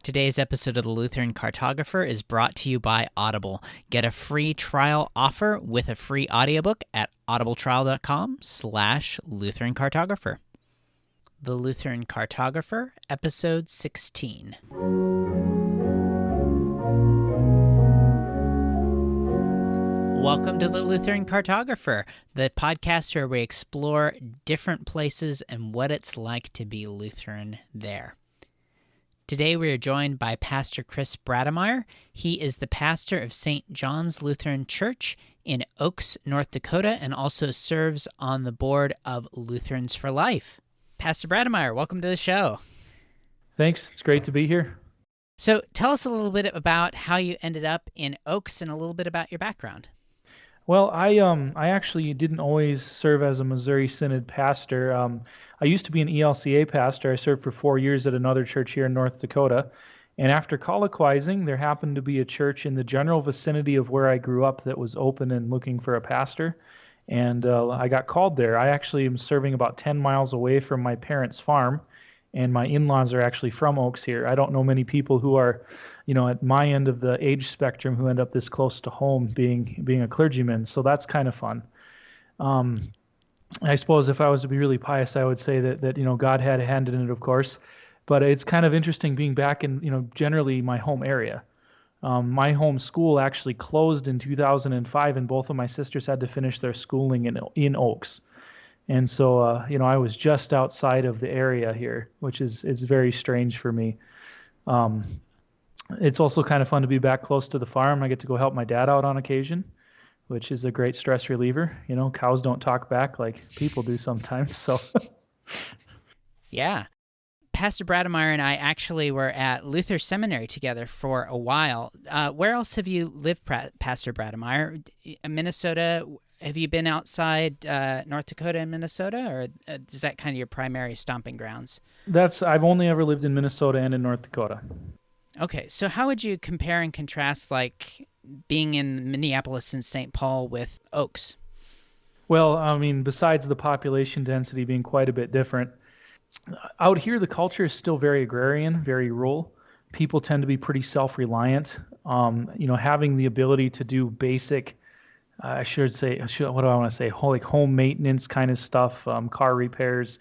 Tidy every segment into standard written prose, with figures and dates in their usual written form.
Today's episode of the Lutheran Cartographer is brought to you by Audible. Get a free trial offer with a free audiobook at audibletrial.com/Lutheran Cartographer. The Lutheran Cartographer, Episode 16. Welcome to the Lutheran Cartographer, the podcast where we explore different places and what it's like to be Lutheran there. Today we are joined by Pastor Chris Brademeyer. He is the pastor of St. John's Lutheran Church in Oaks, North Dakota, and also serves on the board of Lutherans for Life. Pastor Brademeyer, welcome to the show. Thanks. It's great to be here. So tell us a little bit about how you ended up in Oaks and a little bit about your background. Well, I actually didn't always serve as a Missouri Synod pastor. I used to be an ELCA pastor. I served for 4 years at another church here in North Dakota. And after colloquizing, there happened to be a church in the general vicinity of where I grew up that was open and looking for a pastor. And I got called there. I actually am serving about 10 miles away from my parents' farm, and my in-laws are actually from Oaks here. I don't know many people who are, at my end of the age spectrum who end up this close to home being a clergyman. So that's kind of fun. I suppose if I was to be really pious, I would say that God had a hand in it, of course. But it's kind of interesting being back in, generally my home area. My home school actually closed in 2005, and both of my sisters had to finish their schooling in Oaks. And so, I was just outside of the area here, which is very strange for me. It's also kind of fun to be back close to the farm. I get to go help my dad out on occasion, which is a great stress reliever. Cows don't talk back like people do sometimes. So, yeah. Pastor Brademeyer and I actually were at Luther Seminary together for a while. Where else have you lived, Pastor Brademeyer? Minnesota? Have you been outside North Dakota and Minnesota, or is that kind of your primary stomping grounds? I've only ever lived in Minnesota and in North Dakota. Okay, so how would you compare and contrast like being in Minneapolis and St. Paul with Oaks? Well, besides the population density being quite a bit different, out here the culture is still very agrarian, very rural. People tend to be pretty self-reliant. Having the ability to do basic, what do I want to say? Like home maintenance kind of stuff, car repairs,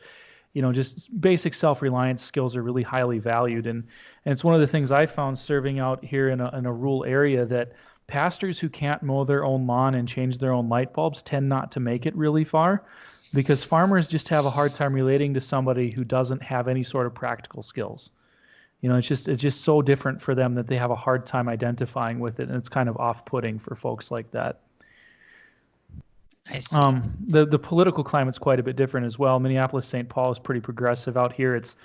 just basic self-reliance skills are really highly valued. And it's one of the things I found serving out here in a rural area, that pastors who can't mow their own lawn and change their own light bulbs tend not to make it really far, because farmers just have a hard time relating to somebody who doesn't have any sort of practical skills. It's just so different for them that they have a hard time identifying with it, and it's kind of off-putting for folks like that. I see. The political climate's quite a bit different as well. Minneapolis, St. Paul is pretty progressive. Out here, it's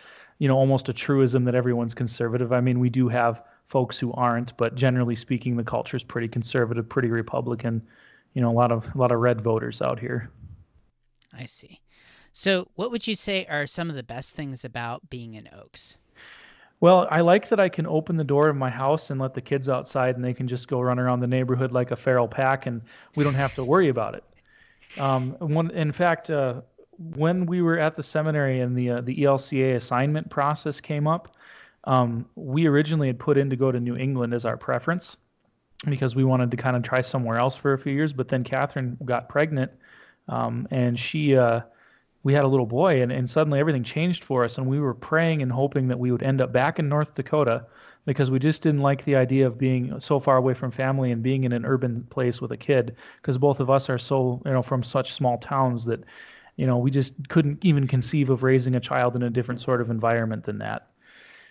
almost a truism that everyone's conservative. We do have folks who aren't, but generally speaking, the culture is pretty conservative, pretty Republican. A lot of red voters out here. I see. So what would you say are some of the best things about being in Oaks? Well, I like that I can open the door of my house and let the kids outside, and they can just go run around the neighborhood like a feral pack, and we don't have to worry about it. In fact, when we were at the seminary and the ELCA assignment process came up, we originally had put in to go to New England as our preference, because we wanted to kind of try somewhere else for a few years. But then Catherine got pregnant, and we had a little boy, and suddenly everything changed for us, and we were praying and hoping that we would end up back in North Dakota, because we just didn't like the idea of being so far away from family and being in an urban place with a kid, because both of us are so, from such small towns that, we just couldn't even conceive of raising a child in a different sort of environment than that.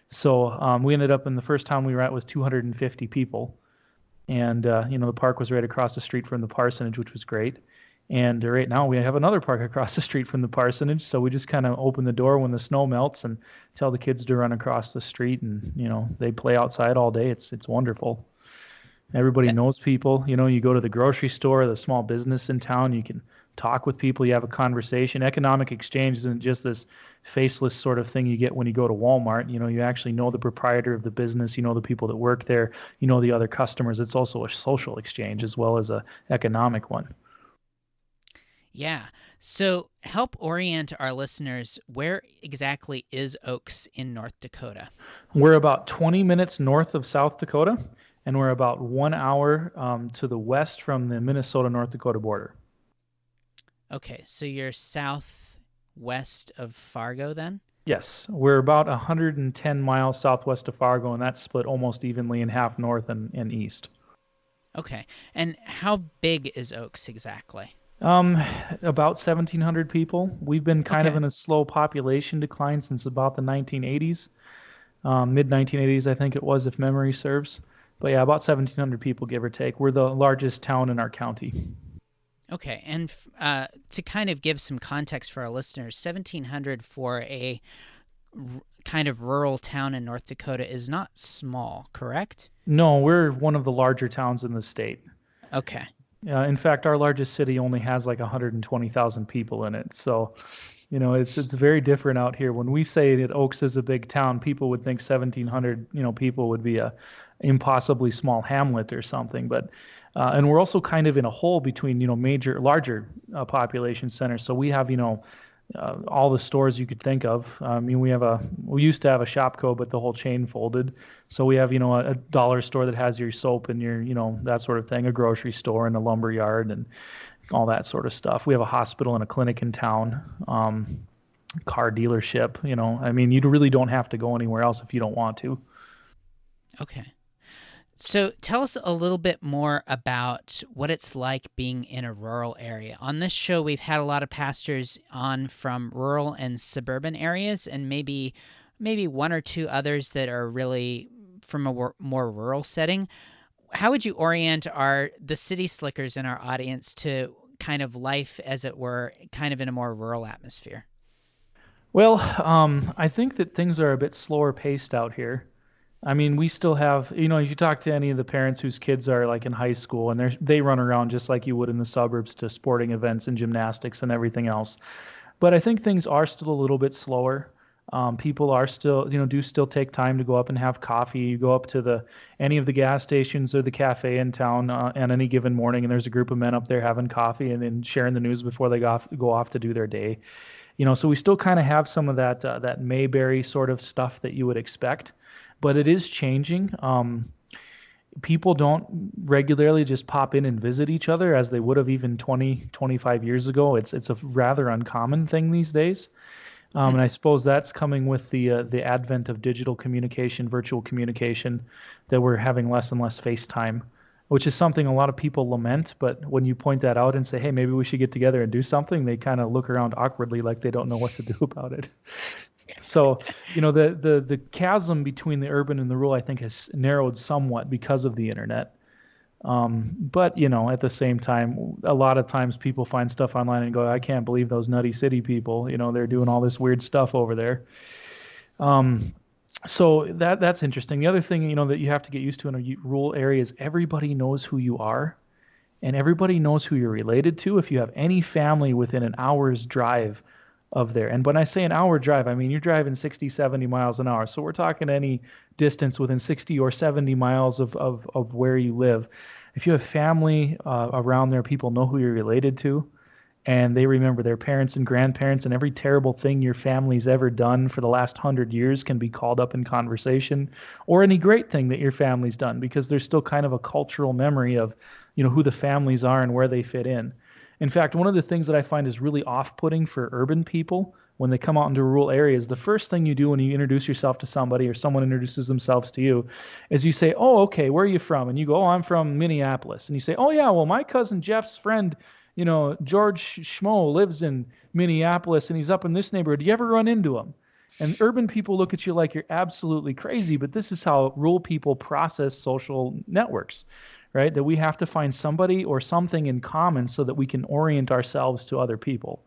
So we ended up in the first town we were at was 250 people, and, the park was right across the street from the parsonage, which was great. And right now we have another park across the street from the parsonage, so we just kind of open the door when the snow melts and tell the kids to run across the street, and they play outside all day. It's wonderful. Everybody knows people. You go to the grocery store, the small business in town, you can talk with people, you have a conversation. Economic exchange isn't just this faceless sort of thing you get when you go to Walmart. You actually know the proprietor of the business, the people that work there, the other customers. It's also a social exchange as well as a economic one. Yeah. So help orient our listeners. Where exactly is Oaks in North Dakota? We're about 20 minutes north of South Dakota, and we're about 1 hour to the west from the Minnesota-North Dakota border. Okay, so you're southwest of Fargo then? Yes, we're about 110 miles southwest of Fargo, and that's split almost evenly in half north and east. Okay. And how big is Oaks exactly? Um, about 1,700 people. We've been kind of Okay. in a slow population decline since about the 1980s, mid 1980s, I think it was, if memory serves. But yeah, about 1,700 people, give or take. We're the largest town in our county. Okay. And to kind of give some context for our listeners, 1,700 for a kind of rural town in North Dakota is not small, correct? No, we're one of the larger towns in the state. Okay. In fact, our largest city only has like 120,000 people in it. So, it's very different out here. When we say that Oaks is a big town, people would think 1,700, people would be a impossibly small hamlet or something. But and we're also kind of in a hole between, larger population centers. So we have, all the stores you could think of. I mean, we used to have a Shopko, but the whole chain folded. So we have, a dollar store that has your soap and your, that sort of thing, a grocery store and a lumber yard and all that sort of stuff. We have a hospital and a clinic in town, car dealership, I mean, you really don't have to go anywhere else if you don't want to. Okay. So tell us a little bit more about what it's like being in a rural area. On this show, we've had a lot of pastors on from rural and suburban areas, and maybe one or two others that are really from a more rural setting. How would you orient the city slickers in our audience to kind of life, as it were, kind of in a more rural atmosphere? Well, I think that things are a bit slower paced out here. I mean, we still have, if you talk to any of the parents whose kids are like in high school and they run around just like you would in the suburbs to sporting events and gymnastics and everything else. But I think things are still a little bit slower. People are still, do still take time to go up and have coffee. You go up to any of the gas stations or the cafe in town on any given morning, and there's a group of men up there having coffee and then sharing the news before they go off to do their day. So we still kind of have some of that Mayberry sort of stuff that you would expect, but it is changing. People don't regularly just pop in and visit each other as they would have even 20, 25 years ago. It's a rather uncommon thing these days. And I suppose that's coming with the advent of digital communication, virtual communication, that we're having less and less FaceTime, which is something a lot of people lament. But when you point that out and say, hey, maybe we should get together and do something, they kind of look around awkwardly like they don't know what to do about it. So, the chasm between the urban and the rural, I think, has narrowed somewhat because of the internet. But, at the same time, a lot of times people find stuff online and go, I can't believe those nutty city people, they're doing all this weird stuff over there. So that's interesting. The other thing, that you have to get used to in a rural area is everybody knows who you are and everybody knows who you're related to. If you have any family within an hour's drive of there. And when I say an hour drive, I mean you're driving 60, 70 miles an hour. So we're talking any distance within 60 or 70 miles of where you live. If you have family around there, people know who you're related to, and they remember their parents and grandparents, and every terrible thing your family's ever done for the last 100 years can be called up in conversation, or any great thing that your family's done, because there's still kind of a cultural memory of, who the families are and where they fit in. In fact, one of the things that I find is really off-putting for urban people when they come out into rural areas, the first thing you do when you introduce yourself to somebody or someone introduces themselves to you is you say, oh, okay, where are you from? And you go, oh, I'm from Minneapolis. And you say, oh, yeah, well, my cousin Jeff's friend, George Schmo lives in Minneapolis and he's up in this neighborhood. Do you ever run into him? And urban people look at you like you're absolutely crazy, but this is how rural people process social networks, right? That we have to find somebody or something in common so that we can orient ourselves to other people.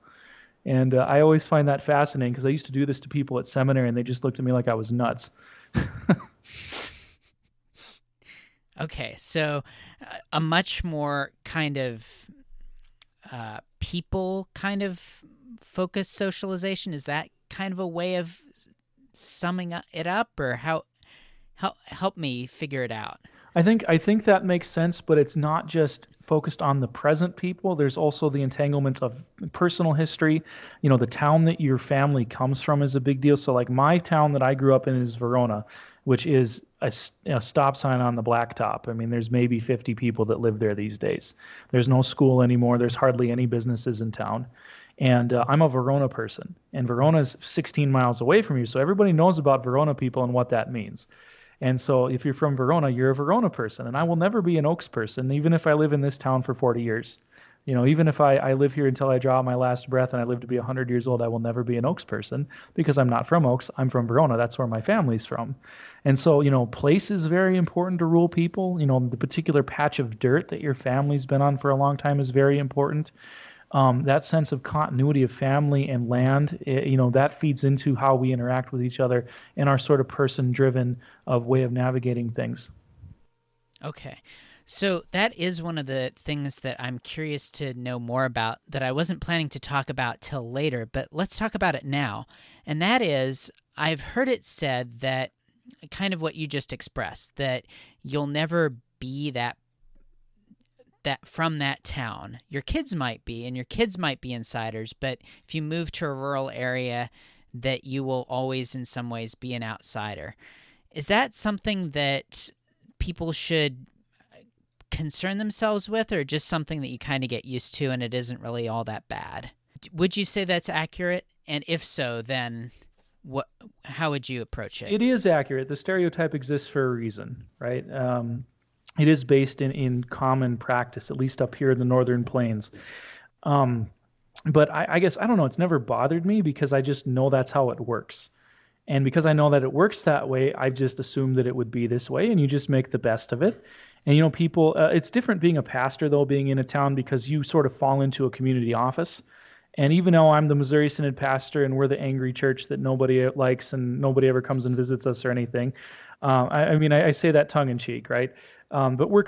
And I always find that fascinating because I used to do this to people at seminary and they just looked at me like I was nuts. Okay, so a much more kind of people kind of focused socialization, is that kind of a way of summing it up, or how help me figure it out? I think that makes sense, but it's not just focused on the present people. There's also the entanglements of personal history. The town that your family comes from is a big deal. So like my town that I grew up in is Verona, which is a stop sign on the blacktop. I mean, there's maybe 50 people that live there these days. There's no school anymore. There's hardly any businesses in town. And I'm a Verona person, and Verona is 16 miles away from you. So everybody knows about Verona people and what that means. And so if you're from Verona, you're a Verona person. And I will never be an Oaks person, even if I live in this town for 40 years. Even if I live here until I draw my last breath and I live to be 100 years old, I will never be an Oaks person because I'm not from Oaks. I'm from Verona. That's where my family's from. And so, place is very important to rural people. The particular patch of dirt that your family's been on for a long time is very important. That sense of continuity of family and land, that feeds into how we interact with each other and our sort of person-driven of way of navigating things. Okay. So that is one of the things that I'm curious to know more about that I wasn't planning to talk about till later, but let's talk about it now. And that is, I've heard it said that kind of what you just expressed, that you'll never be that from that town. Your kids might be, and your kids might be insiders, but if you move to a rural area, that you will always in some ways be an outsider. Is that something that people should concern themselves with, or just something that you kind of get used to and it isn't really all that bad? Would you say that's accurate? And if so, then how would you approach it? It is accurate. The stereotype exists for a reason, right? It is based in common practice, at least up here in the Northern Plains. But I guess, I don't know, it's never bothered me because I just know that's how it works. And because I know that it works that way, I've just assumed that it would be this way, and you just make the best of it. And, people, it's different being a pastor, though, being in a town, because you sort of fall into a community office. And even though I'm the Missouri Synod pastor and we're the angry church that nobody likes and nobody ever comes and visits us or anything, I say that tongue in cheek, right? But we're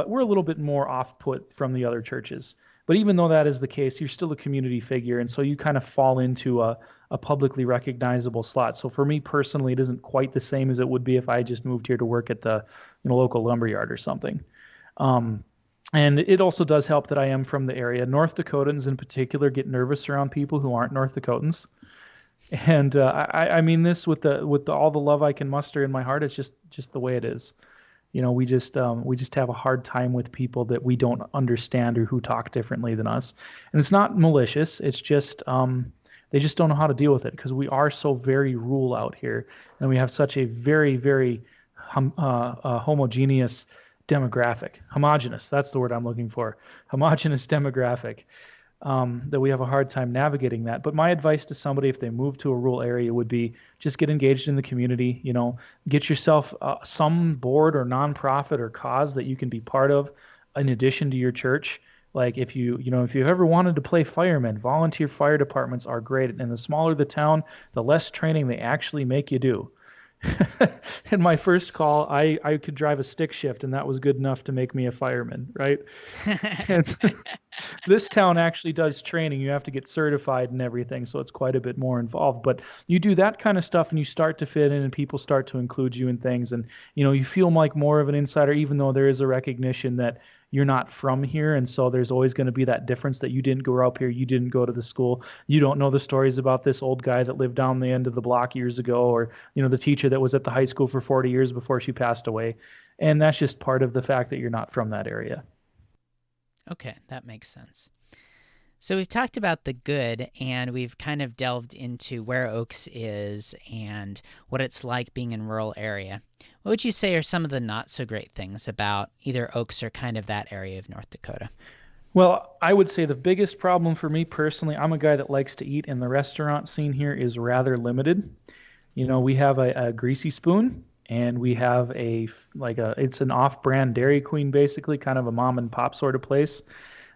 we're a little bit more off-put from the other churches. But even though that is the case, you're still a community figure, and so you kind of fall into a publicly recognizable slot. So for me personally, it isn't quite the same as it would be if I just moved here to work at the local lumberyard or something. And it also does help that I am from the area. North Dakotans in particular get nervous around people who aren't North Dakotans. And I mean this with all the love I can muster in my heart. It's just the way it is. We just have a hard time with people that we don't understand or who talk differently than us. And it's not malicious. It's just they just don't know how to deal with it because we are so very rural out here, and we have such a very, very homogeneous demographic. Homogeneous, that's the word I'm looking for. Homogeneous demographic. That we have a hard time navigating that. But my advice to somebody if they move to a rural area would be just get engaged in the community, get yourself some board or nonprofit or cause that you can be part of in addition to your church. Like if you've ever wanted to play firemen, volunteer fire departments are great. And the smaller the town, the less training they actually make you do. In my first call, I could drive a stick shift, and that was good enough to make me a fireman, right? And this town actually does training. You have to get certified and everything, so it's quite a bit more involved. But you do that kind of stuff, and you start to fit in, and people start to include you in things, and you feel like more of an insider, even though there is a recognition that you're not from here, and so there's always going to be that difference that you didn't grow up here, you didn't go to the school, you don't know the stories about this old guy that lived down the end of the block years ago, or the teacher that was at the high school for 40 years before she passed away. And that's just part of the fact that you're not from that area. Okay, that makes sense. So we've talked about the good, and we've kind of delved into where Oaks is and what it's like being in a rural area. What would you say are some of the not so great things about either Oaks or kind of that area of North Dakota? Well, I would say the biggest problem for me personally, I'm a guy that likes to eat, and the restaurant scene here is rather limited. We have a Greasy Spoon, and we have it's an off-brand Dairy Queen, basically, kind of a mom and pop sort of place.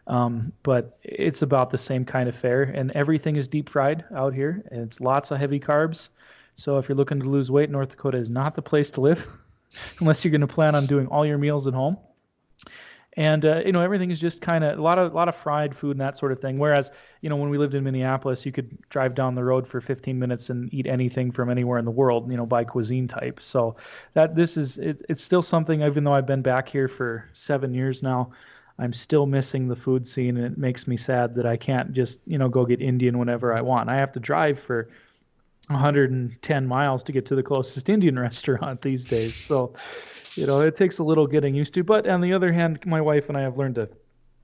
But it's about the same kind of fare, and everything is deep fried out here, and it's lots of heavy carbs. So if you're looking to lose weight, North Dakota is not the place to live unless you're going to plan on doing all your meals at home. And everything is just kind of a lot of fried food and that sort of thing. Whereas, when we lived in Minneapolis, you could drive down the road for 15 minutes and eat anything from anywhere in the world, by cuisine type. So it's still something. Even though I've been back here for 7 years now, I'm still missing the food scene, and it makes me sad that I can't just go get Indian whenever I want. I have to drive for 110 miles to get to the closest Indian restaurant these days. So it takes a little getting used to. But on the other hand, my wife and I have learned to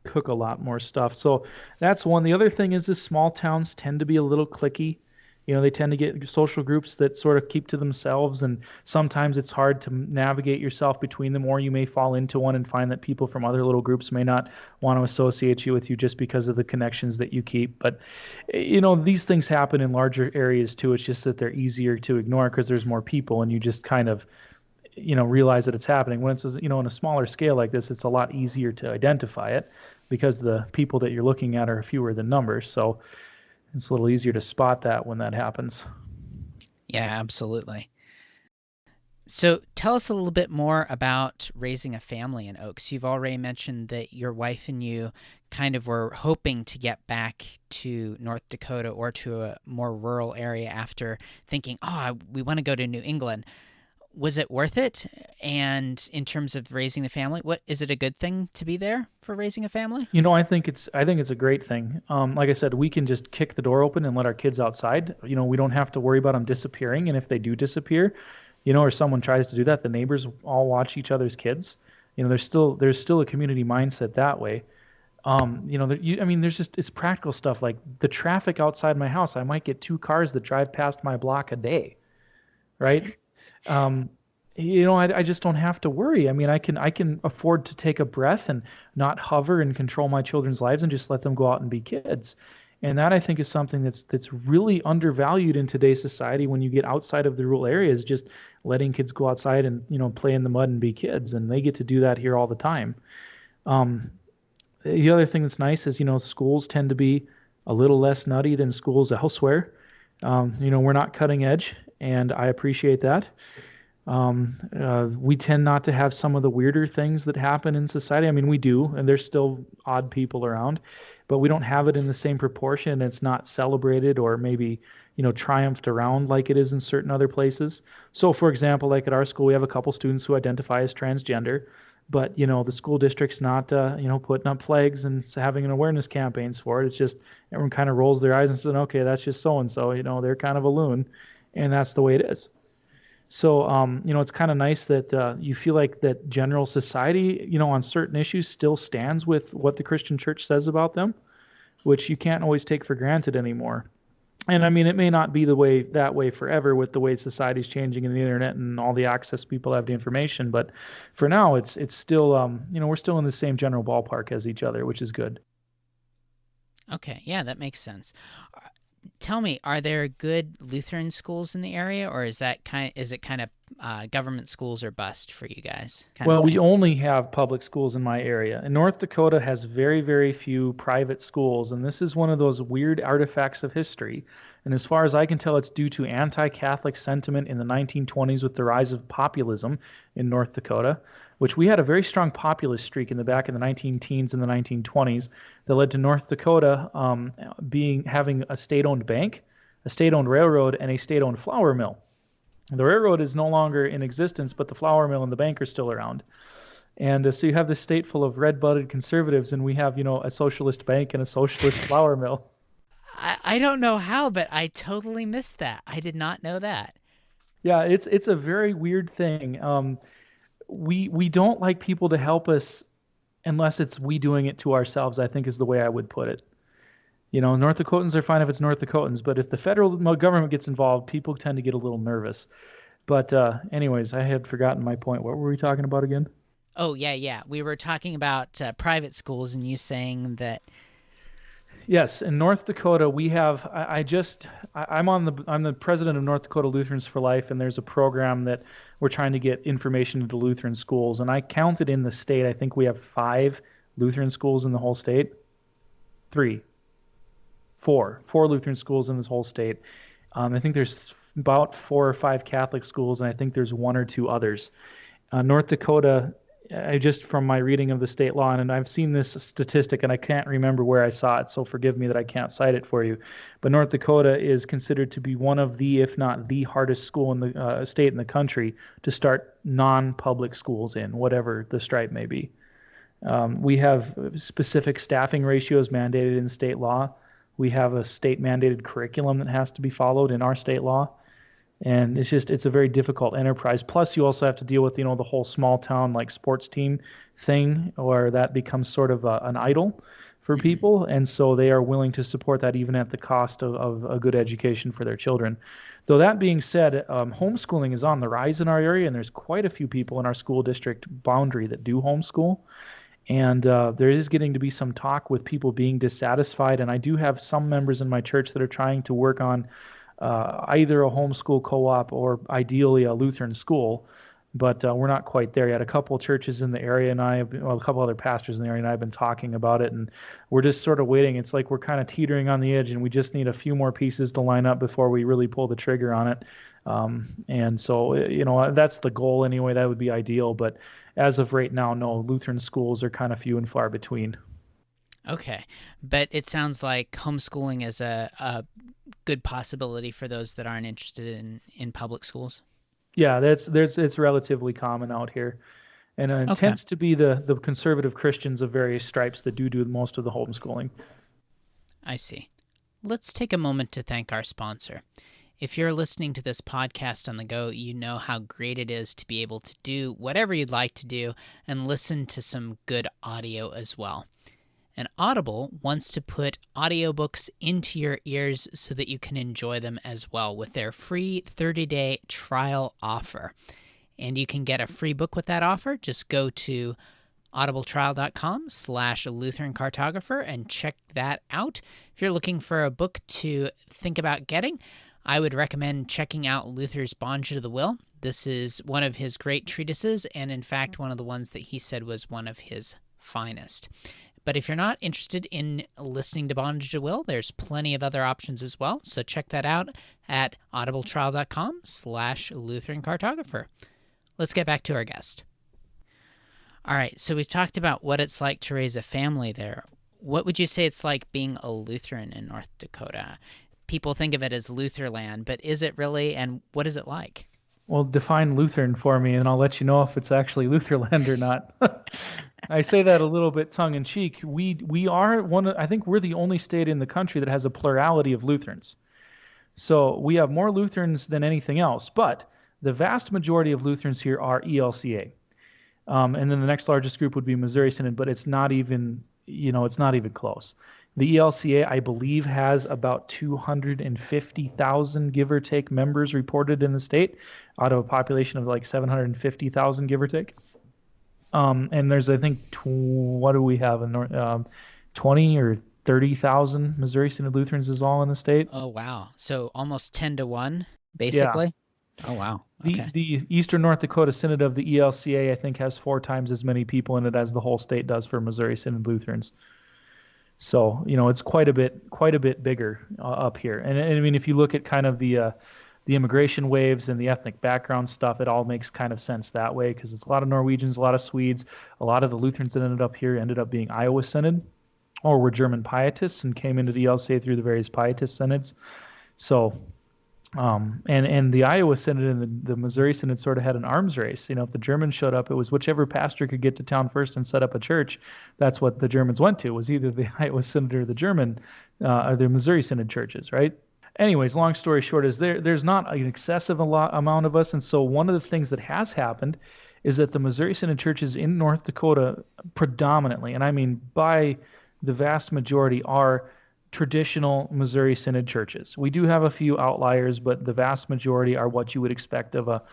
cook a lot more stuff. So that's one. The other thing is the small towns tend to be a little cliquey. They tend to get social groups that sort of keep to themselves, and sometimes it's hard to navigate yourself between them, or you may fall into one and find that people from other little groups may not want to associate you with you just because of the connections that you keep. But, these things happen in larger areas too. It's just that they're easier to ignore because there's more people, and you just kind of realize that it's happening. When it's on a smaller scale like this, it's a lot easier to identify it because the people that you're looking at are fewer than numbers. So it's a little easier to spot that when that happens. Yeah, absolutely. So tell us a little bit more about raising a family in Oaks. You've already mentioned that your wife and you kind of were hoping to get back to North Dakota or to a more rural area after thinking, we want to go to New England. Was it worth it? And in terms of raising the family, is it a good thing to be there for raising a family? I think it's a great thing. Like I said, we can just kick the door open and let our kids outside. We don't have to worry about them disappearing. And if they do disappear, or someone tries to do that, the neighbors all watch each other's kids. There's still a community mindset that way. It's practical stuff like the traffic outside my house. I might get 2 cars that drive past my block a day, right? I just don't have to worry. I can afford to take a breath and not hover and control my children's lives and just let them go out and be kids. And that I think is something that's really undervalued in today's society when you get outside of the rural areas, just letting kids go outside and, play in the mud and be kids. And they get to do that here all the time. The other thing that's nice is, schools tend to be a little less nutty than schools elsewhere. We're not cutting edge, and I appreciate that. We tend not to have some of the weirder things that happen in society. We do, and there's still odd people around, but we don't have it in the same proportion. It's not celebrated or maybe, triumphed around like it is in certain other places. So, for example, like at our school, we have a couple students who identify as transgender, but, the school district's not, putting up flags and having an awareness campaigns for it. It's just everyone kind of rolls their eyes and says, okay, that's just so-and-so, they're kind of a loon, and that's the way it is. So, it's kind of nice that you feel like that general society, on certain issues still stands with what the Christian church says about them, which you can't always take for granted anymore. And it may not be that way forever with the way society's changing and the internet and all the access people have to information. But for now, it's still, we're still in the same general ballpark as each other, which is good. Okay. Yeah, that makes sense. Tell me, are there good Lutheran schools in the area, or is it kind of government schools or bust for you guys? Well, we only have public schools in my area. And North Dakota has very, very few private schools, and this is one of those weird artifacts of history. And as far as I can tell, it's due to anti-Catholic sentiment in the 1920s with the rise of populism in North Dakota, which we had a very strong populist streak in the back in the 19-teens and the 1920s that led to North Dakota having a state-owned bank, a state-owned railroad, and a state-owned flour mill. The railroad is no longer in existence, but the flour mill and the bank are still around. And so you have this state full of red-blooded conservatives, and we have, a socialist bank and a socialist flour mill. I don't know how, but I totally missed that. I did not know that. Yeah, it's a very weird thing. We don't like people to help us unless it's we doing it to ourselves, I think is the way I would put it. North Dakotans are fine if it's North Dakotans, but if the federal government gets involved, people tend to get a little nervous. But anyways, I had forgotten my point. What were we talking about again? Oh, yeah. We were talking about private schools and you saying that. Yes, in North Dakota, we have. I'm the president of North Dakota Lutherans for Life, and there's a program that we're trying to get information into Lutheran schools. And I counted in the state. I think we have 5 Lutheran schools in the whole state. 4 Lutheran schools in this whole state. I think there's about 4 or 5 Catholic schools, and I think there's 1 or 2 others. North Dakota I just from my reading of the state law, and I've seen this statistic, and I can't remember where I saw it, so forgive me that I can't cite it for you. But North Dakota is considered to be one of the, if not the hardest school in the state in the country to start non-public schools in, whatever the stripe may be. We have specific staffing ratios mandated in state law. We have a state mandated curriculum that has to be followed in our state law. And it's a very difficult enterprise. Plus, you also have to deal with, the whole small town like sports team thing, where that becomes sort of an idol for people. And so they are willing to support that even at the cost of a good education for their children. Though that being said, homeschooling is on the rise in our area, and there's quite a few people in our school district boundary that do homeschool. And there is getting to be some talk with people being dissatisfied. And I do have some members in my church that are trying to work on either a homeschool co-op or ideally a Lutheran school, but we're not quite there yet. A couple of churches in the area and a couple other pastors in the area and I have been talking about it, and we're just sort of waiting. It's like we're kind of teetering on the edge, and we just need a few more pieces to line up before we really pull the trigger on it. And so, that's the goal anyway. That would be ideal, but as of right now, no, Lutheran schools are kind of few and far between. Okay, but it sounds like homeschooling is a good possibility for those that aren't interested in public schools. Yeah, it's relatively common out here, and it tends to be the conservative Christians of various stripes that do most of the homeschooling. I see. Let's take a moment to thank our sponsor. If you're listening to this podcast on the go, you know how great it is to be able to do whatever you'd like to do and listen to some good audio as well. And Audible wants to put audiobooks into your ears so that you can enjoy them as well with their free 30-day trial offer. And you can get a free book with that offer. Just go to audibletrial.com/Lutheran Cartographer and check that out. If you're looking for a book to think about getting, I would recommend checking out Luther's Bondage to the Will. This is one of his great treatises, and in fact, one of the ones that he said was one of his finest. But if you're not interested in listening to Bondage to Will, there's plenty of other options as well. So check that out at audibletrial.com/Lutheran Cartographer. Let's get back to our guest. All right, so we've talked about what it's like to raise a family there. What would you say it's like being a Lutheran in North Dakota? People think of it as Lutherland, but is it really, and what is it like? Well, define Lutheran for me, and I'll let you know if it's actually Lutherland or not. I say that a little bit tongue-in-cheek. We are I think we're the only state in the country that has a plurality of Lutherans. So we have more Lutherans than anything else, but the vast majority of Lutherans here are ELCA. And then the next largest group would be Missouri Synod, but it's not even close. The ELCA, I believe, has about 250,000, give or take, members reported in the state out of a population of like 750,000, give or take. And there's, I think, what do we have? 20 or 30,000 Missouri Synod Lutherans is all in the state. Oh, wow. So almost 10 to 1, basically? Yeah. Oh, wow. Okay. The Eastern North Dakota Synod of the ELCA, I think, has 4 times as many people in it as the whole state does for Missouri Synod Lutherans. So, it's quite a bit bigger up here. And I mean, if you look at kind of the immigration waves and the ethnic background stuff, it all makes kind of sense that way, because it's a lot of Norwegians, a lot of Swedes, a lot of the Lutherans that ended up here ended up being Iowa Synod or were German Pietists and came into the ELCA through the various Pietist synods. So, and the Iowa Synod and the Missouri Synod sort of had an arms race. If the Germans showed up, it was whichever pastor could get to town first and set up a church. That's what the Germans went to, was either the Iowa Synod or the German, or the Missouri Synod churches, right? Anyways, long story short is there's not an excessive amount of us. And so one of the things that has happened is that the Missouri Synod churches in North Dakota predominantly, and I mean by the vast majority, are traditional Missouri Synod churches. We do have a few outliers, but the vast majority are what you would expect of a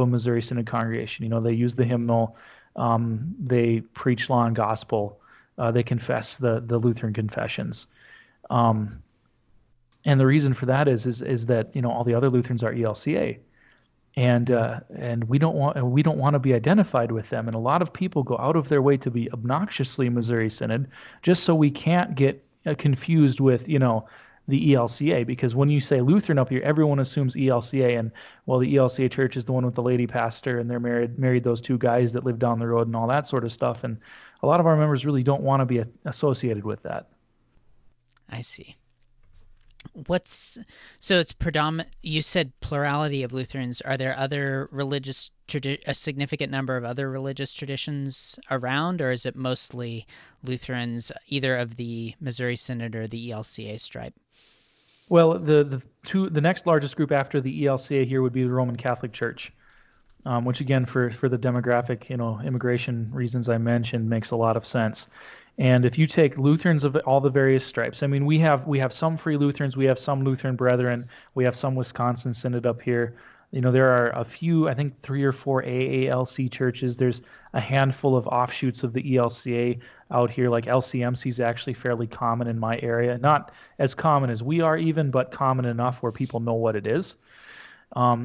Missouri Synod congregation. They use the hymnal, they preach law and gospel, they confess the Lutheran confessions. And the reason for that is that all the other Lutherans are ELCA, and we don't want to be identified with them. And a lot of people go out of their way to be obnoxiously Missouri Synod just so we can't get confused with the ELCA, because when you say Lutheran up here, everyone assumes ELCA, and well, the ELCA church is the one with the lady pastor, and they're married those two guys that live down the road and all that sort of stuff. And a lot of our members really don't want to be associated with that. I see. So it's predominant. You said plurality of Lutherans. Are there other a significant number of other religious traditions around, or is it mostly Lutherans, either of the Missouri Synod or the ELCA stripe? Well, the next largest group after the ELCA here would be the Roman Catholic Church, which again, for the demographic, immigration reasons I mentioned, makes a lot of sense. And if you take Lutherans of all the various stripes, I mean, we have some Free Lutherans, we have some Lutheran Brethren, we have some Wisconsin Synod up here. There are a few, I think 3 or 4 AALC churches. There's a handful of offshoots of the ELCA out here, like LCMC is actually fairly common in my area. Not as common as we are even, but common enough where people know what it is.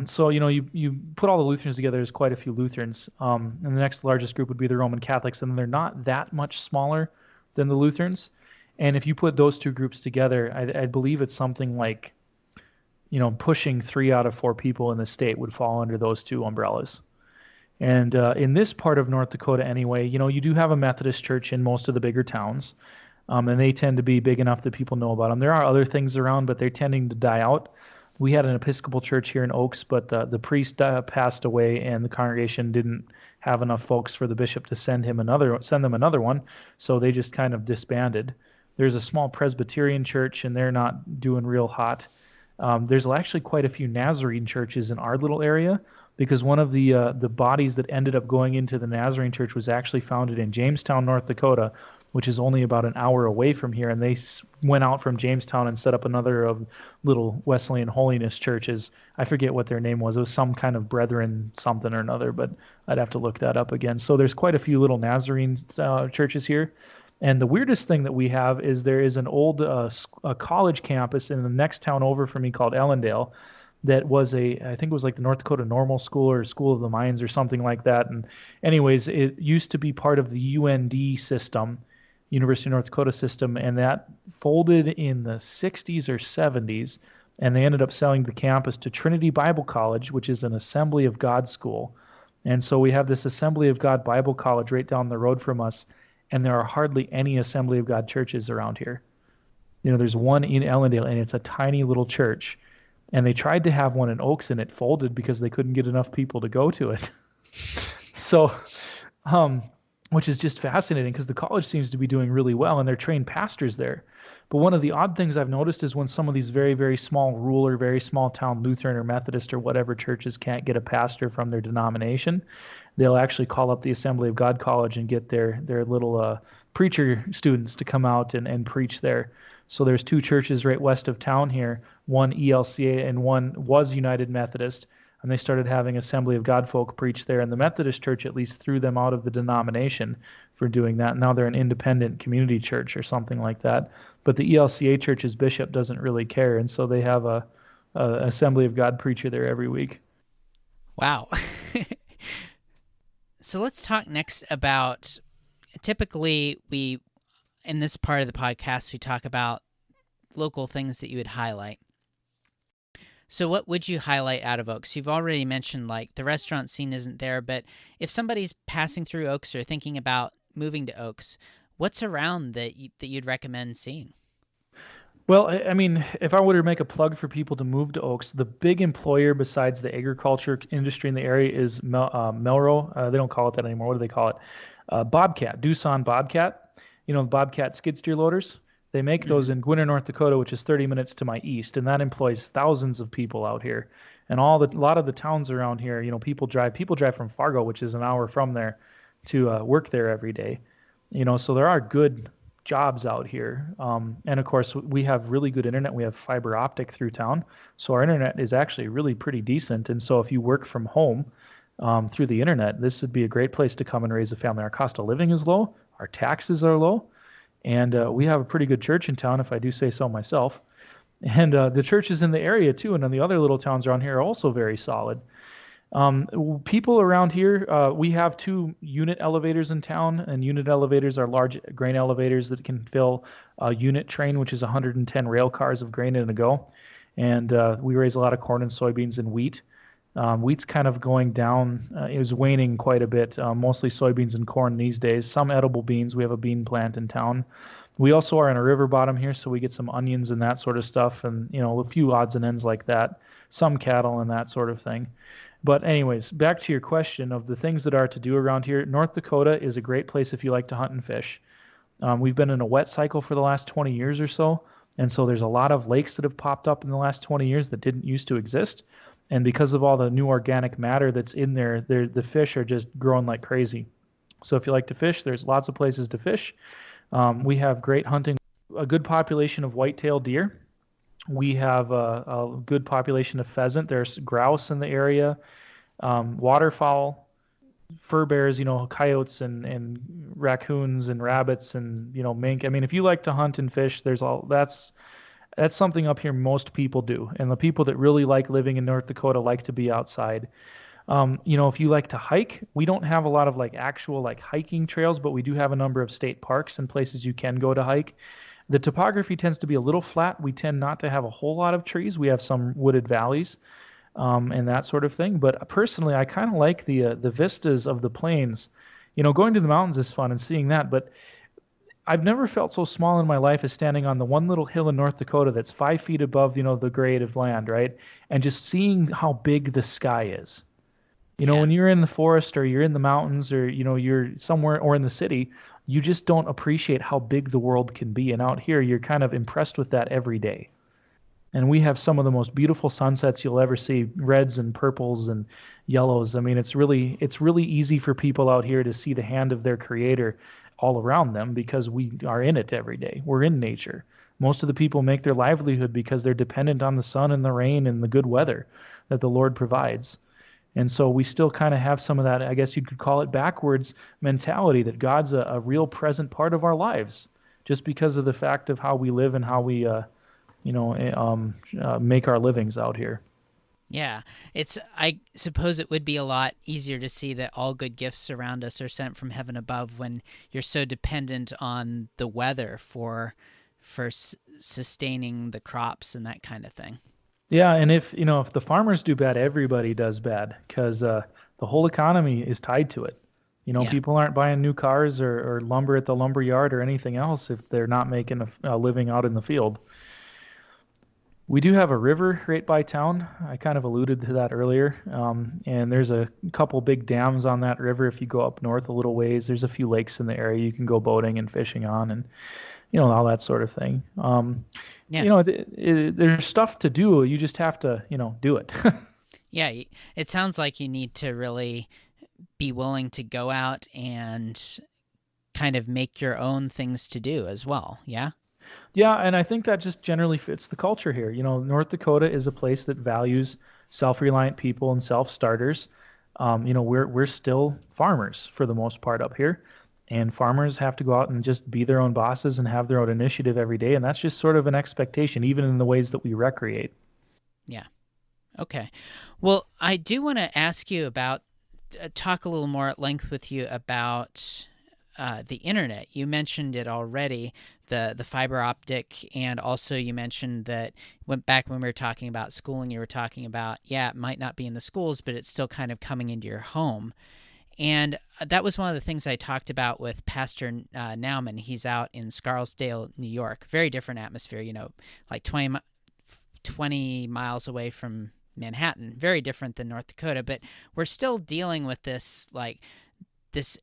So, you put all the Lutherans together, there's quite a few Lutherans. And the next largest group would be the Roman Catholics, and they're not that much smaller than the Lutherans. And if you put those two groups together, I believe it's something like, pushing 3 out of 4 people in the state would fall under those two umbrellas. And in this part of North Dakota anyway, you do have a Methodist church in most of the bigger towns, and they tend to be big enough that people know about them. There are other things around, but they're tending to die out. We had an Episcopal church here in Oaks, but the priest passed away, and the congregation didn't have enough folks for the bishop to send them another one, so they just kind of disbanded. There's a small Presbyterian church, and they're not doing real hot. There's actually quite a few Nazarene churches in our little area, because one of the bodies that ended up going into the Nazarene church was actually founded in Jamestown, North Dakota, which is only about an hour away from here, and they went out from Jamestown and set up another of little Wesleyan holiness churches. I forget what their name was. It was some kind of Brethren something or another, but I'd have to look that up again. So there's quite a few little Nazarene churches here. And the weirdest thing that we have is there is an old a college campus in the next town over from me called Ellendale that was I think it was like the North Dakota Normal School or School of the Mines or something like that. And anyways, it used to be part of the UND system, University of North Dakota system, and that folded in the 60s or 70s, and they ended up selling the campus to Trinity Bible College, which is an Assembly of God school. And so we have this Assembly of God Bible College right down the road from us, and there are hardly any Assembly of God churches around here. There's one in Ellendale, and it's a tiny little church, and they tried to have one in Oaks, and it folded because they couldn't get enough people to go to it. So, which is just fascinating because the college seems to be doing really well and they're trained pastors there. But one of the odd things I've noticed is when some of these very, very small rural or very small town Lutheran or Methodist or whatever churches can't get a pastor from their denomination, they'll actually call up the Assembly of God College and get their little preacher students to come out and preach there. So there's 2 churches right west of town here, one ELCA and one was United Methodist. And they started having Assembly of God folk preach there, and the Methodist Church at least threw them out of the denomination for doing that. Now they're an independent community church or something like that. But the ELCA church's bishop doesn't really care, and so they have a Assembly of God preacher there every week. Wow. So let's talk next about, typically in this part of the podcast, we talk about local things that you would highlight. So what would you highlight out of Oaks? You've already mentioned like the restaurant scene isn't there, but if somebody's passing through Oaks or thinking about moving to Oaks, what's around that you'd recommend seeing? Well, I mean, if I were to make a plug for people to move to Oaks, the big employer besides the agriculture industry in the area is Melro. They don't call it that anymore. What do they call it? Bobcat, Doosan Bobcat. The Bobcat skid steer loaders. They make those in Gwinner, North Dakota, which is 30 minutes to my east, and that employs thousands of people out here. And a lot of the towns around here, people drive from Fargo, which is an hour from there, to work there every day. So there are good jobs out here. And of course, we have really good internet. We have fiber optic through town, so our internet is actually really pretty decent. And so if you work from home through the internet, this would be a great place to come and raise a family. Our cost of living is low, our taxes are low. And we have a pretty good church in town, if I do say so myself. And the churches in the area, too, and in the other little towns around here are also very solid. People around here, we have two unit elevators in town, and unit elevators are large grain elevators that can fill a unit train, which is 110 rail cars of grain in a go. And we raise a lot of corn and soybeans and wheat. Wheat's kind of going down. It was waning quite a bit, mostly soybeans and corn these days. Some edible beans. We have a bean plant in town. We also are in a river bottom here, so we get some onions and that sort of stuff, and a few odds and ends like that. Some cattle and that sort of thing. But anyways, back to your question of the things that are to do around here. North Dakota is a great place if you like to hunt and fish. We've been in a wet cycle for the last 20 years or so, and so there's a lot of lakes that have popped up in the last 20 years that didn't used to exist. And because of all the new organic matter that's in there, the fish are just growing like crazy. So if you like to fish, there's lots of places to fish. We have great hunting, a good population of white-tailed deer. We have a good population of pheasant. There's grouse in the area, waterfowl, fur bears, coyotes and raccoons and rabbits and mink. I mean, if you like to hunt and fish, that's something up here most people do. And the people that really like living in North Dakota like to be outside. If you like to hike, we don't have a lot of actual hiking trails, but we do have a number of state parks and places you can go to hike. The topography tends to be a little flat. We tend not to have a whole lot of trees. We have some wooded valleys and that sort of thing. But personally, I kind of like the vistas of the plains. Going to the mountains is fun and seeing that, but I've never felt so small in my life as standing on the one little hill in North Dakota that's 5 feet above, the grade of land, right? And just seeing how big the sky is. Yeah. When you're in the forest or you're in the mountains or, you're somewhere or in the city, you just don't appreciate how big the world can be. And out here, you're kind of impressed with that every day. And we have some of the most beautiful sunsets you'll ever see, reds and purples and yellows. I mean, it's really easy for people out here to see the hand of their creator all around them because we are in it every day. We're in nature. Most of the people make their livelihood because they're dependent on the sun and the rain and the good weather that the Lord provides. And so we still kind of have some of that, I guess you could call it backwards mentality that God's a real present part of our lives just because of the fact of how we live and how we, make our livings out here. Yeah, I suppose it would be a lot easier to see that all good gifts around us are sent from heaven above when you're so dependent on the weather for sustaining the crops and that kind of thing. Yeah, and if the farmers do bad, everybody does bad because the whole economy is tied to it. Yeah. People aren't buying new cars or lumber at the lumber yard or anything else if they're not making a living out in the field. We do have a river right by town. I kind of alluded to that earlier. And there's a couple big dams on that river. If you go up north a little ways, there's a few lakes in the area you can go boating and fishing on and, all that sort of thing. Yeah. There's stuff to do. You just have to, do it. Yeah, it sounds like you need to really be willing to go out and kind of make your own things to do as well. Yeah? Yeah, and I think that just generally fits the culture here. North Dakota is a place that values self-reliant people and self-starters. We're still farmers for the most part up here, and farmers have to go out and just be their own bosses and have their own initiative every day, and that's just sort of an expectation, even in the ways that we recreate. Yeah. Okay. Well, I do want to ask you about, talk a little more at length with you about the internet. You mentioned it already, the fiber optic, and also you mentioned that went back when we were talking about schooling, you were talking about, it might not be in the schools, but it's still kind of coming into your home. And that was one of the things I talked about with Pastor Nauman. He's out in Scarsdale, New York. Very different atmosphere, like 20 miles away from Manhattan. Very different than North Dakota, but we're still dealing with this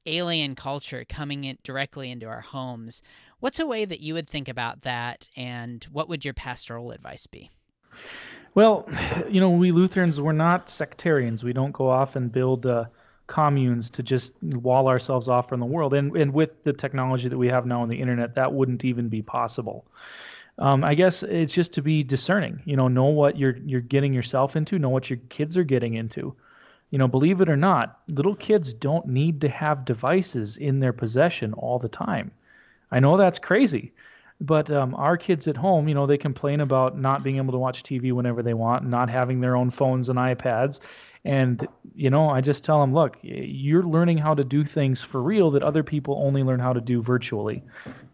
alien culture coming in directly into our homes. What's a way that you would think about that, and what would your pastoral advice be? Well, we Lutherans, we're not sectarians. We don't go off and build communes to just wall ourselves off from the world. And with the technology that we have now on the internet, that wouldn't even be possible. I guess it's just to be discerning. Know what you're getting yourself into. Know what your kids are getting into. Believe it or not, little kids don't need to have devices in their possession all the time. I know that's crazy, but our kids at home, they complain about not being able to watch TV whenever they want, not having their own phones and iPads. And, I just tell them, look, you're learning how to do things for real that other people only learn how to do virtually,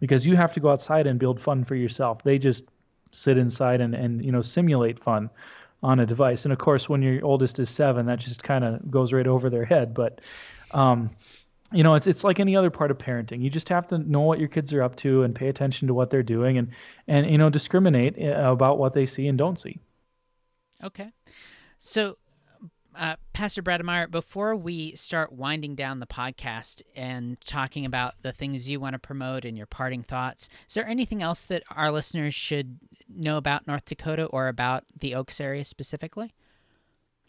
because you have to go outside and build fun for yourself. They just sit inside and simulate fun on a device. And of course, when your oldest is 7, that just kind of goes right over their head. But, it's like any other part of parenting. You just have to know what your kids are up to and pay attention to what they're doing and discriminate about what they see and don't see. Okay. So, Pastor Brademeyer, before we start winding down the podcast and talking about the things you want to promote and your parting thoughts, is there anything else that our listeners should know about North Dakota or about the Oaks area specifically?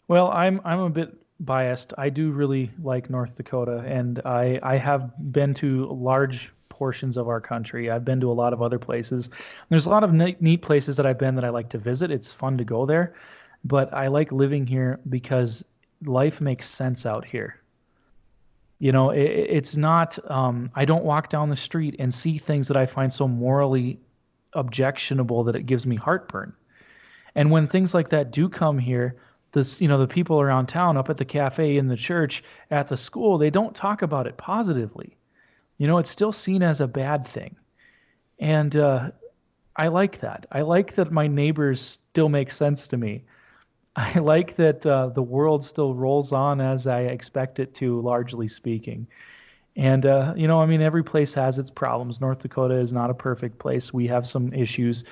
Well, I'm a bit biased. I do really like North Dakota, and I have been to large portions of our country. I've been to a lot of other places. There's a lot of neat places that I've been that I like to visit. It's fun to go there, but I like living here because life makes sense out here. It's not, I don't walk down the street and see things that I find so morally objectionable that it gives me heartburn. And when things like that do come here, the people around town, up at the cafe, in the church, at the school, they don't talk about it positively. It's still seen as a bad thing. And I like that. I like that my neighbors still make sense to me. I like that the world still rolls on as I expect it to, largely speaking. And, every place has its problems. North Dakota is not a perfect place. We have some issues,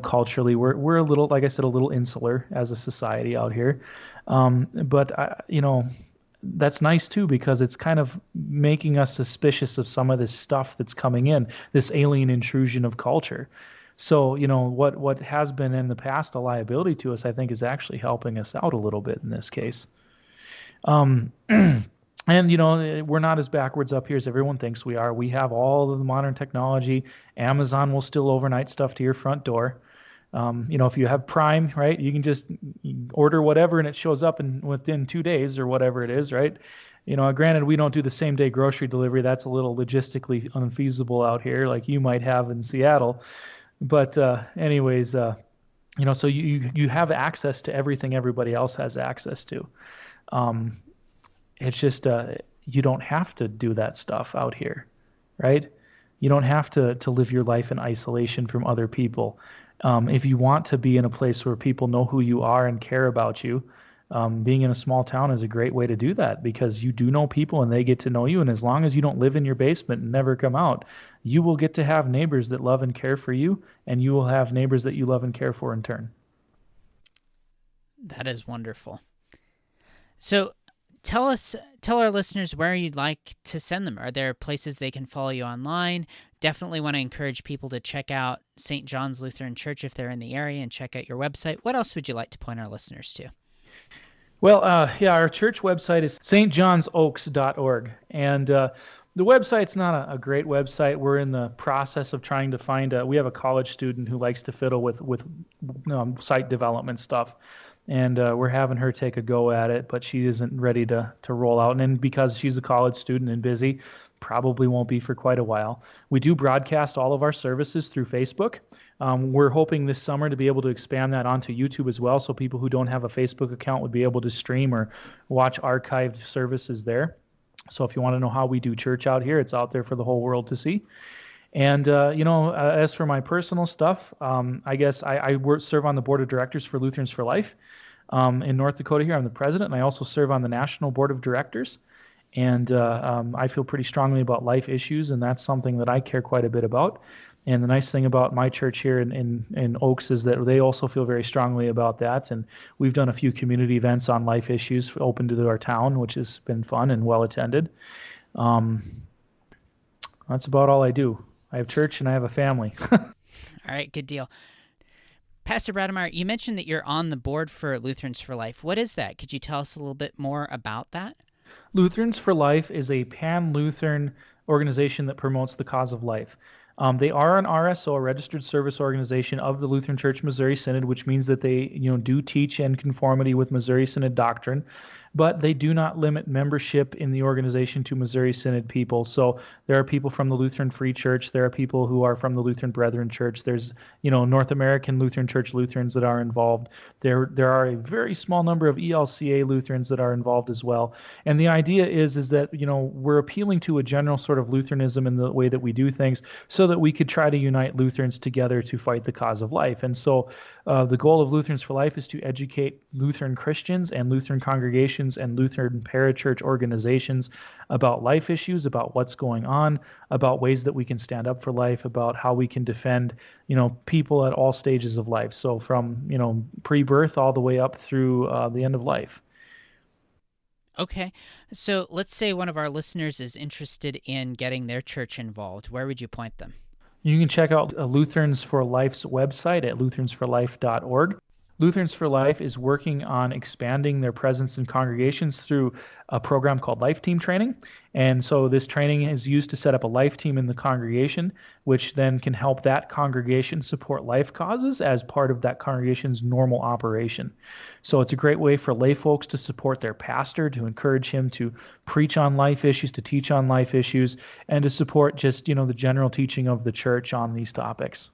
culturally. We're a little, like I said, a little insular as a society out here. But that's nice too, because it's kind of making us suspicious of some of this stuff that's coming in, this alien intrusion of culture. So, what has been in the past a liability to us, I think, is actually helping us out a little bit in this case. And, we're not as backwards up here as everyone thinks we are. We have all of the modern technology. Amazon will still overnight stuff to your front door. If you have Prime, right, you can just order whatever and it shows up within 2 days or whatever it is, right? Granted, we don't do the same day grocery delivery. That's a little logistically unfeasible out here, like you might have in Seattle. But anyways, so you have access to everything everybody else has access to. It's just you don't have to do that stuff out here, right? You don't have to live your life in isolation from other people. If you want to be in a place where people know who you are and care about you, being in a small town is a great way to do that, because you do know people and they get to know you. And as long as you don't live in your basement and never come out, you will get to have neighbors that love and care for you, and you will have neighbors that you love and care for in turn. That is wonderful. So tell our listeners where you'd like to send them. Are there places they can follow you online? Definitely want to encourage people to check out St. John's Lutheran Church if they're in the area, and check out your website. What else would you like to point our listeners to? Well, our church website is stjohnsoaks.org. And the website's not a great website. We're in the process of trying to find we have a college student who likes to fiddle with site development stuff. And we're having her take a go at it, but she isn't ready to roll out. And then because she's a college student and busy, probably won't be for quite a while. We do broadcast all of our services through Facebook. We're hoping this summer to be able to expand that onto YouTube as well, so people who don't have a Facebook account would be able to stream or watch archived services there. So if you want to know how we do church out here, it's out there for the whole world to see. And, as for my personal stuff, I guess I serve on the board of directors for Lutherans for Life in North Dakota here. I'm the president, and I also serve on the national board of directors. And I feel pretty strongly about life issues, and that's something that I care quite a bit about. And the nice thing about my church here in Oaks is that they also feel very strongly about that. And we've done a few community events on life issues open to our town, which has been fun and well attended. That's about all I do. I have church and I have a family. All right, good deal. Pastor Brademeyer, you mentioned that you're on the board for Lutherans for Life. What is that? Could you tell us a little bit more about that? Lutherans for Life is a pan-Lutheran organization that promotes the cause of life. They are an RSO, a registered service organization of the Lutheran Church Missouri Synod, which means that they do teach in conformity with Missouri Synod doctrine. but they do not limit membership in the organization to Missouri Synod people. So there are people from the Lutheran Free Church. There are people who are from the Lutheran Brethren Church. There's, North American Lutheran Church Lutherans that are involved. There are a very small number of ELCA Lutherans that are involved as well. And the idea is that, we're appealing to a general sort of Lutheranism in the way that we do things so that we could try to unite Lutherans together to fight the cause of life. And so the goal of Lutherans for Life is to educate Lutheran Christians and Lutheran congregations and Lutheran parachurch organizations about life issues, about what's going on, about ways that we can stand up for life, about how we can defend, people at all stages of life. So from, pre-birth all the way up through the end of life. Okay. So let's say one of our listeners is interested in getting their church involved. Where would you point them? You can check out Lutherans for Life's website at lutheransforlife.org. Lutherans for Life is working on expanding their presence in congregations through a program called Life Team Training. And so this training is used to set up a life team in the congregation, which then can help that congregation support life causes as part of that congregation's normal operation. So it's a great way for lay folks to support their pastor, to encourage him to preach on life issues, to teach on life issues, and to support just, the general teaching of the church on these topics.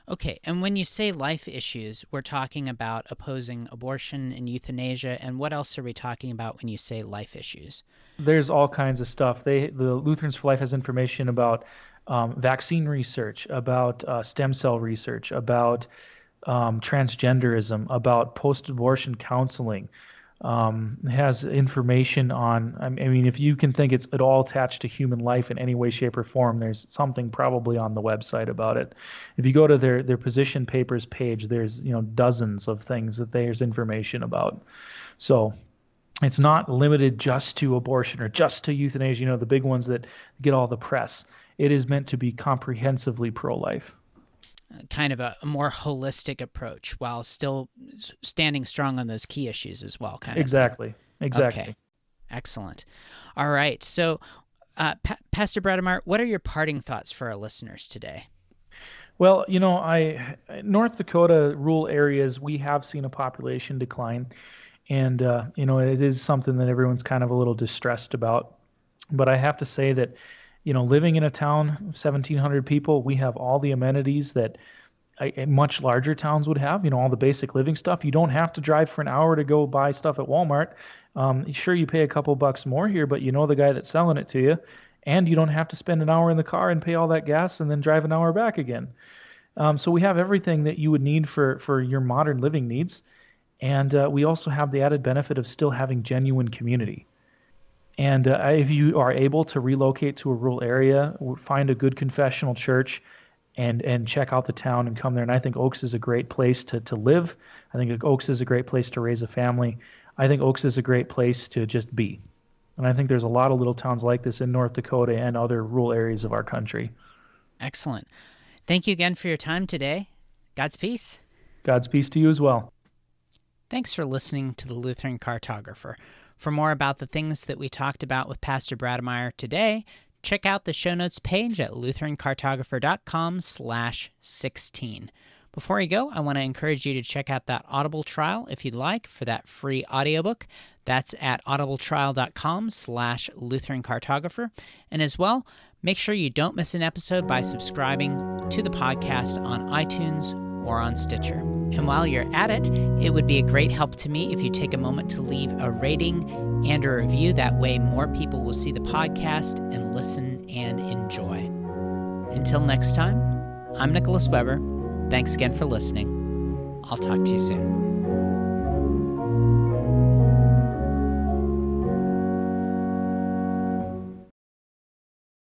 Okay, and when you say life issues, we're talking about opposing abortion and euthanasia, and what else are we talking about when you say life issues? There's all kinds of stuff. The Lutherans for Life has information about vaccine research, about stem cell research, about transgenderism, about post-abortion counseling. Has information on, I mean, if you can think it's at all attached to human life in any way, shape, or form, there's something probably on the website about it. If you go to their position papers page, there's, dozens of things that there's information about. So it's not limited just to abortion or just to euthanasia, the big ones that get all the press. It is meant to be comprehensively pro-life. Kind of a more holistic approach while still standing strong on those key issues as well. Exactly. Okay. Excellent. All right. So, Pastor Brademeyer, what are your parting thoughts for our listeners today? Well, North Dakota rural areas, we have seen a population decline. And, it is something that everyone's kind of a little distressed about. But I have to say that living in a town of 1,700 people, we have all the amenities that much larger towns would have, all the basic living stuff. You don't have to drive for an hour to go buy stuff at Walmart. Sure, you pay a couple bucks more here, but the guy that's selling it to you, and you don't have to spend an hour in the car and pay all that gas and then drive an hour back again. So we have everything that you would need for your modern living needs. And we also have the added benefit of still having genuine community. And if you are able to relocate to a rural area, find a good confessional church and check out the town and come there. And I think Oaks is a great place to live. I think Oaks is a great place to raise a family. I think Oaks is a great place to just be. And I think there's a lot of little towns like this in North Dakota and other rural areas of our country. Excellent. Thank you again for your time today. God's peace. God's peace to you as well. Thanks for listening to the Lutheran Cartographer. For more about the things that we talked about with Pastor Brademeyer today, check out the show notes page at lutherancartographer.com/16. Before you go, I want to encourage you to check out that Audible trial if you'd like for that free audiobook. That's at audibletrial.com/lutherancartographer. And as well, make sure you don't miss an episode by subscribing to the podcast on iTunes or on Stitcher. And while you're at it, it would be a great help to me if you take a moment to leave a rating and a review. That way more people will see the podcast and listen and enjoy. Until next time, I'm Nicholas Weber. Thanks again for listening. I'll talk to you soon.